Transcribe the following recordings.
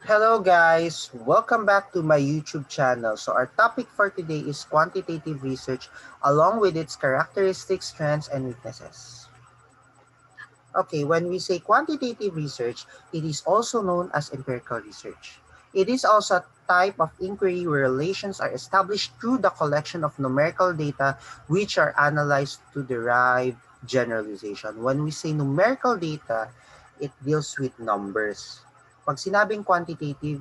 Hello guys, welcome back to my YouTube channel. So our topic for today is quantitative research along with its characteristics, strengths, and weaknesses. Okay, when we say quantitative research, it is also known as empirical research. It is also a type of inquiry where relations are established through the collection of numerical data which are analyzed to derive generalization. When we say numerical data, it deals with numbers. Pag sinabing quantitative,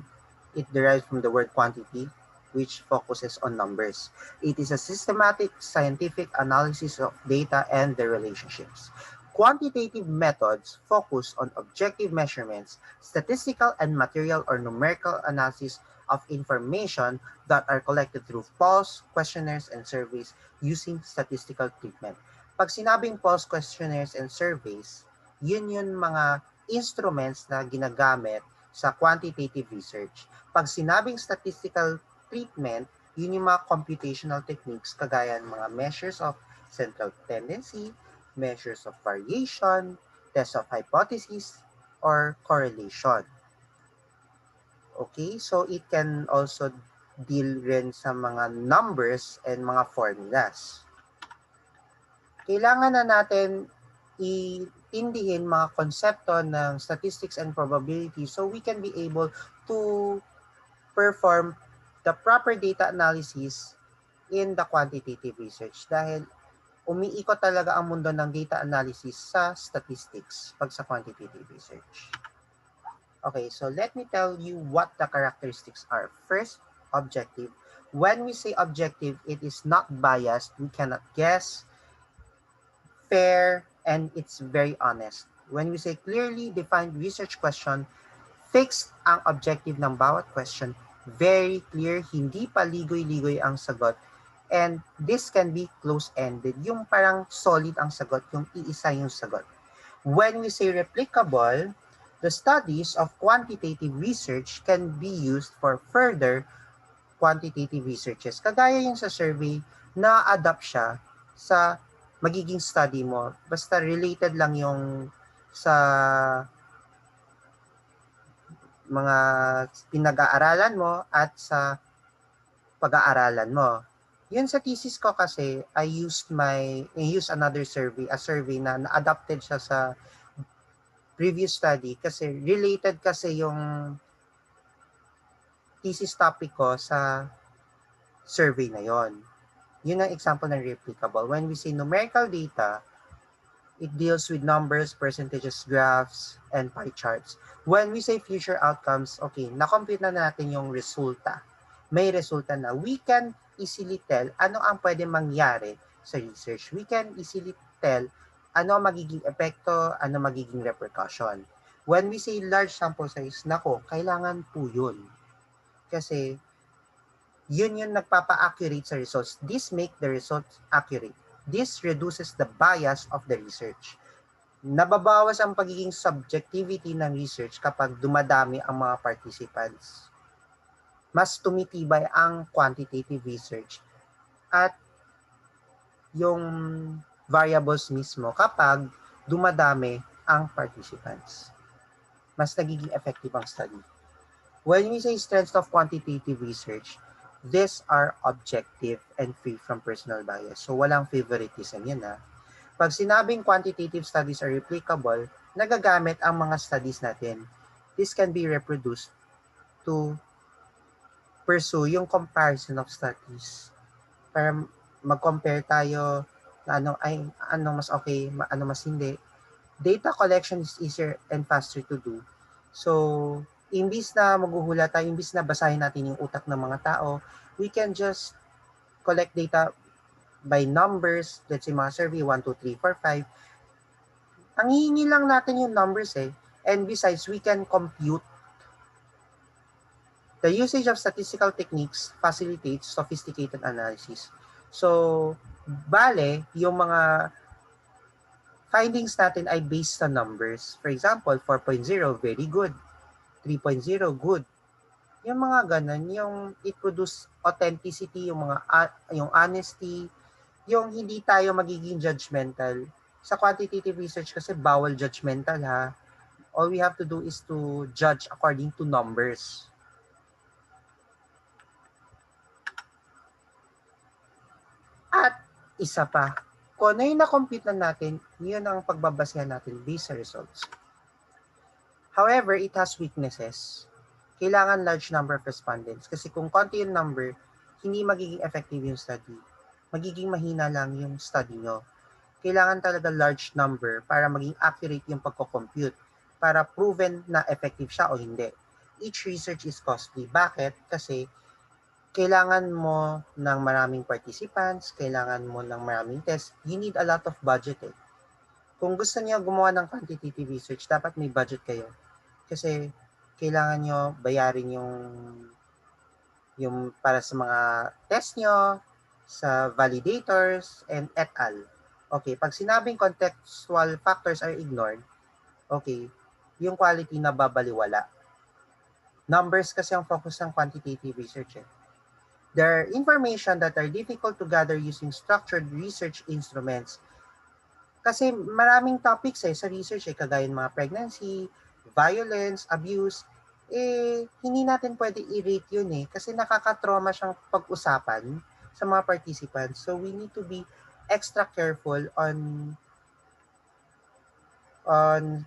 it derives from the word quantity, which focuses on numbers. It is a systematic scientific analysis of data and their relationships. Quantitative methods focus on objective measurements, statistical and material or numerical analysis of information that are collected through polls, questionnaires, and surveys using statistical treatment. Pag sinabing polls, questionnaires, and surveys, yun mga instruments na ginagamit sa quantitative research. Pag sinabing statistical treatment, yun yung mga computational techniques kagaya ng mga measures of central tendency, measures of variation, tests of hypothesis, or correlation. Okay, so it can also deal rin sa mga numbers and mga formulas. Kailangan na natin iintindihin mga konsepto ng statistics and probability so we can be able to perform the proper data analysis in the quantitative research dahil umiikot talaga ang mundo ng data analysis sa statistics pag sa quantitative research. Okay, so let me tell you what the characteristics are. First, objective. When we say objective, it is not biased. We cannot guess, fair, and it's very honest. When we say clearly defined research question, fixed ang objective ng bawat question. Very clear, hindi pa ligoy-ligoy ang sagot. And this can be close-ended. Yung parang solid ang sagot, yung iisa yung sagot. When we say replicable, the studies of quantitative research can be used for further quantitative researches. Kagaya yung sa survey, na-adapt siya sa magiging study mo. Basta related lang yung sa mga pinag-aaralan mo at sa pag-aaralan mo. Yun sa thesis ko kasi, I used another survey, a survey na na-adapted siya sa previous study kasi related kasi yung thesis topic ko sa survey na yon. Yun ang example ng replicable. When we say numerical data, it deals with numbers, percentages, graphs, and pie charts. When we say future outcomes, okay, na-compute na natin yung resulta. May resulta na. We can easily tell ano ang pwede mangyari sa research. We can easily tell ano magiging epekto, ano magiging repercussion. When we say large sample size, nako, kailangan po yun. Kasi yun yung nagpapa-accurate sa results. This make the results accurate. This reduces the bias of the research. Nababawas ang pagiging subjectivity ng research kapag dumadami ang mga participants. Mas tumitibay ang quantitative research at yung variables mismo kapag dumadami ang participants. Mas nagiging effective ang study. When we say strengths of quantitative research, these are objective and free from personal bias. So walang favoritism yan ha. Pag sinabing quantitative studies are replicable, nagagamit ang mga studies natin. This can be reproduced to pursue yung comparison of studies. Para mag-compare tayo na ano mas okay, ano mas hindi. Data collection is easier and faster to do. So, imbis na maghuhula tayo, imbis na basahin natin yung utak ng mga tao, we can just collect data by numbers, let's say mga survey, 1, 2, 3, 4, 5. Ang hihingi lang natin yung numbers eh. And besides, we can compute. The usage of statistical techniques facilitates sophisticated analysis. So, bale, yung mga findings natin ay based sa numbers. For example, 4.0, very good. 3.0, good. Yung mga ganun, yung it produce authenticity, yung honesty, yung hindi tayo magiging judgmental. Sa quantitative research kasi bawal judgmental ha. All we have to do is to judge according to numbers. At isa pa, kung ano yung na-compute na natin, yun ang pagbabasehan natin based sa results. However, it has weaknesses. Kailangan large number of respondents. Kasi kung konti yung number, hindi magiging effective yung study. Magiging mahina lang yung study nyo. Kailangan talaga large number para maging accurate yung pagko-compute. Para proven na effective siya o hindi. Each research is costly. Bakit? Kasi kailangan mo ng maraming participants, kailangan mo ng maraming test. You need a lot of budget eh. Kung gusto niyo gumawa ng quantitative research, dapat may budget kayo. Kasi kailangan nyo bayarin yung para sa mga test nyo, sa validators, and et al. Okay, pag sinabing contextual factors are ignored, okay, yung quality na babaliwala. Numbers kasi ang focus ng quantitative research eh. There are information that are difficult to gather using structured research instruments. Kasi maraming topics sa research kagaya ng mga pregnancy, violence, abuse, hindi natin pwede i-rate yun kasi nakaka-trauma siyang pag-usapan sa mga participants. So we need to be extra careful on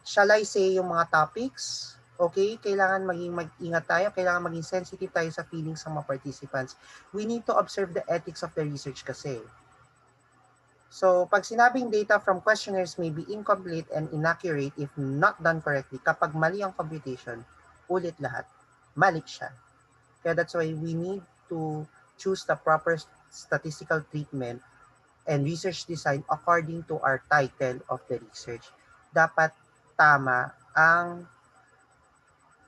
shall I say, yung mga topics. Okay, kailangan maging mag-ingat tayo, kailangan maging sensitive tayo sa feelings ng mga participants. We need to observe the ethics of the research kasi. So, pag sinabing data from questionnaires may be incomplete and inaccurate if not done correctly, kapag mali ang computation, ulit lahat. Mali siya. Kaya that's why we need to choose the proper statistical treatment and research design according to our title of the research. Dapat tama ang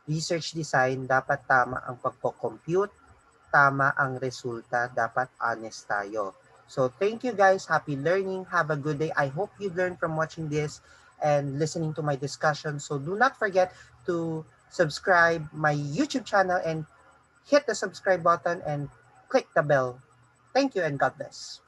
research design, dapat tama ang pagko-compute, tama ang resulta, dapat honest tayo. So thank you guys. Happy learning. Have a good day. I hope you learned from watching this and listening to my discussion. So do not forget to subscribe my YouTube channel and hit the subscribe button and click the bell. Thank you and God bless.